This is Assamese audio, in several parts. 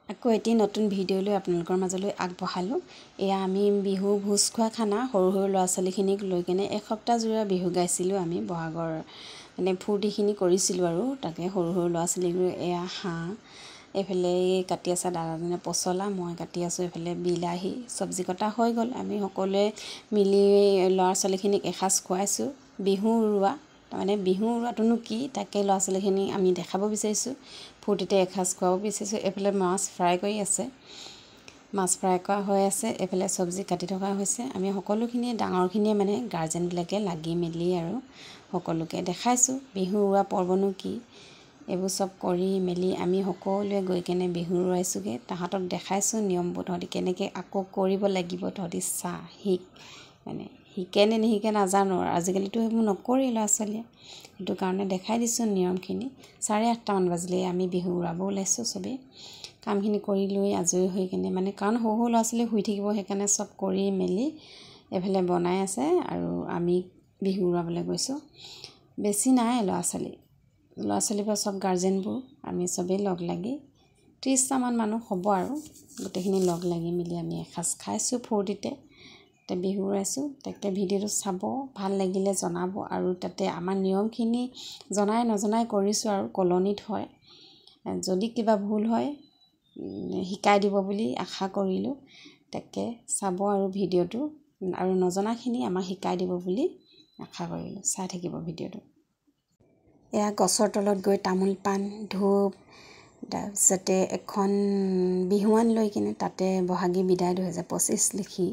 আকৌ এটি নতুন ভিডিঅ' লৈ আপোনালোকৰ মাজলৈ আগবঢ়ালোঁ। এয়া আমি বিহু ভোজ খোৱা খানা সৰু সৰু ল'ৰা ছোৱালীখিনিক লৈ কেনে এসপ্তাহ জোৰা বিহু গাইছিলোঁ। আমি বহাগৰ মানে ফূৰ্তিখিনি কৰিছিলোঁ আৰু তাকে সৰু সৰু ল'ৰা ছোৱালীক লৈ এয়া হাঁহ, এইফালে কাটি আছে দাদাজনে পচলা, মই কাটি আছোঁ এইফালে বিলাহী, চব্জি কটা হৈ গ'ল। আমি সকলোৱে মিলি ল'ৰা ছোৱালীখিনিক এসাঁজ খুৱাইছোঁ। বিহু উৰুৱা, তাৰমানে বিহু উৰুৱাটোনো কি তাকে ল'ৰা ছোৱালীখিনিক আমি দেখাব বিচাৰিছোঁ, ফূৰ্তিতে এসাঁজ খুৱাব বিচাৰিছোঁ। এইফালে মাছ ফ্ৰাই কৰি আছে, মাছ ফ্ৰাই কৰা হৈ আছে, এইফালে চব্জি কাটি থকা হৈছে। আমি সকলোখিনিয়ে ডাঙৰখিনিয়ে মানে গাৰ্জেনবিলাকে লাগি মেলি আৰু সকলোকে দেখাইছোঁ বিহু উৰুৱা পৰ্বনো কি, এইবোৰ চব কৰি মেলি আমি সকলোৱে গৈ কেনে বিহু উৰুৱাইছোঁগৈ। তাহাঁতক দেখাইছোঁ নিয়মবোৰ, তহঁতি কেনেকৈ আকৌ কৰিব লাগিব, তহঁতি চা শিক, মানে শিকে নে নিশিকে নাজানো আৰু আজিকালিতো সেইবোৰ নকৰেই ল'ৰা ছোৱালীয়ে, সেইটো কাৰণে দেখাই দিছোঁ নিয়মখিনি। 8:30মান বাজিলে আমি বিহু উৰুৱাব ওলাইছোঁ। চবেই কামখিনি কৰি লৈ আজৰি হৈ কিনে, মানে কাৰণ সৰু সৰু ল'ৰা ছোৱালী শুই থাকিব, সেইকাৰণে চব কৰি মেলি এইফালে বনাই আছে আৰু আমি বিহু উৰুৱাবলৈ গৈছোঁ। বেছি নাই ল'ৰা ছোৱালীবোৰ চব গাৰ্জেনবোৰ আমি চবেই লগ লাগি 30টামান মানুহ হ'ব আৰু গোটেইখিনি লগ লাগি মেলি আমি এসাঁজ খাইছোঁ ফূৰ্তিতে, তাতে বিহু উৰুৱাইছোঁ। তাকে ভিডিঅ'টো চাব, ভাল লাগিলে জনাব আৰু তাতে আমাৰ নিয়মখিনি জনাই নজনাই কৰিছোঁ আৰু কলনিত হয়, যদি কিবা ভুল হয় শিকাই দিব বুলি আশা কৰিলোঁ। তাকে চাব আৰু ভিডিঅ'টো, আৰু নজনাখিনি আমাক শিকাই দিব বুলি আশা কৰিলোঁ। চাই থাকিব ভিডিঅ'টো। এয়া গছৰ তলত গৈ তামোল পাণ ধূপ, তাৰপিছতে এখন বিহুৱান লৈ কিনে তাতে বহাগী বিদায় 2025 লিখি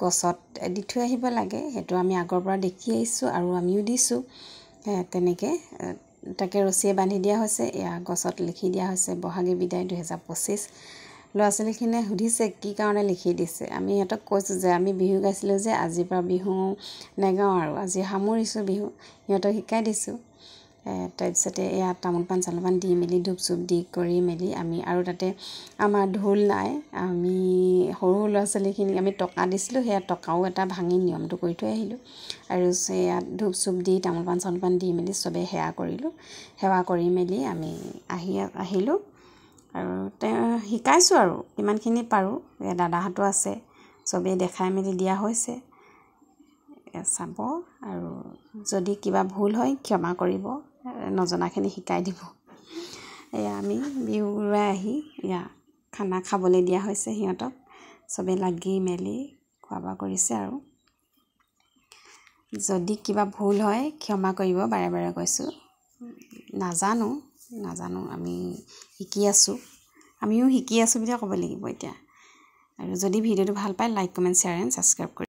গছত দি থৈ আহিব লাগে। সেইটো আমি আগৰ পৰা দেখি আহিছোঁ আৰু আমিও দিছোঁ তেনেকৈ। তাকে ৰছীয়ে বান্ধি দিয়া হৈছে, এয়া গছত লিখি দিয়া হৈছে বহাগী বিদায় 2025। ল'ৰা ছোৱালীখিনিয়ে সুধিছে কি কাৰণে লিখি দিছে। আমি সিহঁতক কৈছোঁ যে আমি বিহু গাইছিলোঁ যে, আজিৰ পৰা বিহু নেগাওঁ আৰু আজি সামৰিছোঁ বিহু, সিহঁতক শিকাই দিছোঁ। তাৰপিছতে এয়া তামোল পাণ দি মেলি ধূপ চুপ দি কৰি মেলি আমি, আৰু তাতে আমাৰ ঢোল নাই, আমি সৰু ল'ৰা ছোৱালীখিনিক আমি টকা দিছিলোঁ, সেয়া টকাও এটা ভাঙি নিয়মটো কৰি থৈ আহিলোঁ। আৰু সেয়া ধূপ চুপ দি তামোল পাণ দি মেলি চবেই সেৱা কৰিলোঁ। সেৱা কৰি মেলি আমি আহিলোঁ আৰু শিকাইছোঁ আৰু কিমানখিনি পাৰোঁ। দাদাহঁতো আছে, চবেই দেখাই মেলি দিয়া হৈছে, চাব আৰু যদি কিবা ভুল হয় ক্ষমা কৰিব, নজনাখিনি শিকাই দিব। এয়া আমি বিহু উৰুৱাই আহি এয়া খানা খাবলৈ দিয়া হৈছে সিহঁতক, চবেই লাগি মেলি খোৱা বোৱা কৰিছে আৰু যদি কিবা ভুল হয় ক্ষমা কৰিব, বাৰে বাৰে কৈছোঁ। নাজানো আমি শিকি আছোঁ, আমিও শিকি আছোঁ বুলিয়ে ক'ব লাগিব এতিয়া। আৰু যদি ভিডিঅ'টো ভাল পায় like comment share and subscribe কৰিব।